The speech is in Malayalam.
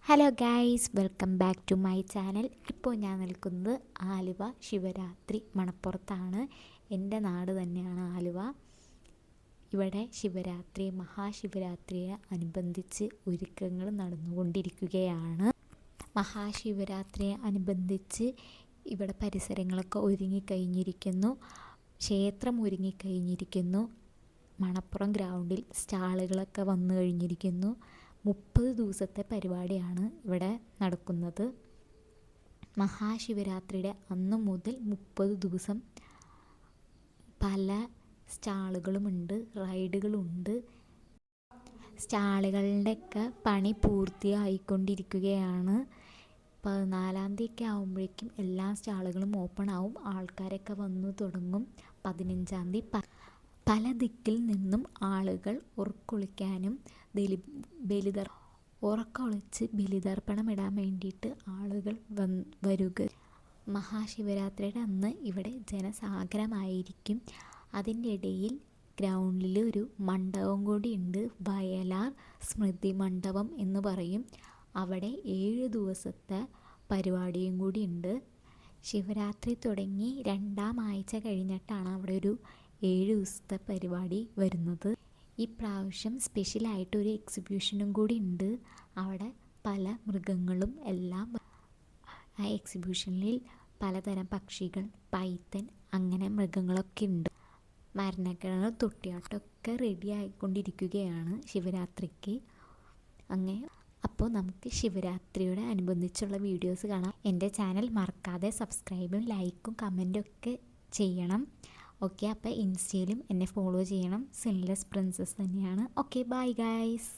Hello guys, welcome back to my channel. ഇപ്പോൾ ഞാൻ നിൽക്കുന്നത് ആലുവ ശിവരാത്രി മണപ്പുറത്താണ്. എൻ്റെ നാട് തന്നെയാണ് ആലുവ. ഇവിടെ ശിവരാത്രി, മഹാശിവരാത്രിയെ അനുബന്ധിച്ച് ഒരുക്കങ്ങൾ നടന്നുകൊണ്ടിരിക്കുകയാണ്. മഹാശിവരാത്രിയെ അനുബന്ധിച്ച് ഇവിടെ പരിസരങ്ങളൊക്കെ ഒരുങ്ങിക്കഴിഞ്ഞിരിക്കുന്നു. ക്ഷേത്രം ഒരുങ്ങിക്കഴിഞ്ഞിരിക്കുന്നു. മണപ്പുറം ഗ്രൗണ്ടിൽ സ്റ്റാളുകളൊക്കെ വന്നു കഴിഞ്ഞിരിക്കുന്നു. 30 ദിവസത്തെ പരിപാടിയാണ് ഇവിടെ നടക്കുന്നത്. മഹാശിവരാത്രിയുടെ അന്ന് മുതൽ 30 ദിവസം പല സ്റ്റാളുകളുമുണ്ട്, റൈഡുകളുണ്ട്. സ്റ്റാളുകളുടെയൊക്കെ പണി പൂർത്തിയായിക്കൊണ്ടിരിക്കുകയാണ്. 14-ാം തീയതിയൊക്കെ ആകുമ്പോഴേക്കും എല്ലാ സ്റ്റാളുകളും ഓപ്പൺ ആവും. ആൾക്കാരൊക്കെ വന്നു തുടങ്ങും. 15-ാം തീയതി പല ദിക്കിൽ നിന്നും ആളുകൾ ഉറക്കൊളിക്കാനും ഉറക്കൊളിച്ച് ബലിതർപ്പണം ഇടാൻ വേണ്ടിയിട്ട് ആളുകൾ വരിക. മഹാശിവരാത്രിയുടെ അന്ന് ഇവിടെ ജനസാഗരമായിരിക്കും. അതിൻ്റെ ഇടയിൽ ഗ്രൗണ്ടിൽ ഒരു മണ്ഡപം കൂടിയുണ്ട്. വയലാർ സ്മൃതി മണ്ഡപം എന്ന് പറയും. അവിടെ 7 ദിവസത്തെ പരിപാടിയും കൂടിയുണ്ട്. ശിവരാത്രി തുടങ്ങി 2-ാം ആഴ്ച കഴിഞ്ഞിട്ടാണ് അവിടെ ഒരു 7 ദിവസത്തെ പരിപാടി വരുന്നത്. ഈ പ്രാവശ്യം സ്പെഷ്യലായിട്ടൊരു എക്സിബിഷനും കൂടി ഉണ്ട്. അവിടെ പല മൃഗങ്ങളും എല്ലാം. ആ എക്സിബിഷനിൽ പലതരം പക്ഷികൾ, പൈത്തൻ, അങ്ങനെ മൃഗങ്ങളൊക്കെ ഉണ്ട്. മരണക്കിണർ, തൊട്ടിയാട്ടമൊക്കെ റെഡി ആയിക്കൊണ്ടിരിക്കുകയാണ് ശിവരാത്രിക്ക്. അപ്പോൾ നമുക്ക് ശിവരാത്രിയോട് അനുബന്ധിച്ചുള്ള വീഡിയോസ് കാണാം. എൻ്റെ ചാനൽ മറക്കാതെ സബ്സ്ക്രൈബും ലൈക്കും കമൻറ്റും ഒക്കെ ചെയ്യണം. ഓക്കെ, അപ്പോൾ ഇൻസ്റ്റയിലും എന്നെ ഫോളോ ചെയ്യണം. സിൻലെസ് പ്രിൻസസ് തന്നെയാണ്. Okay, bye guys.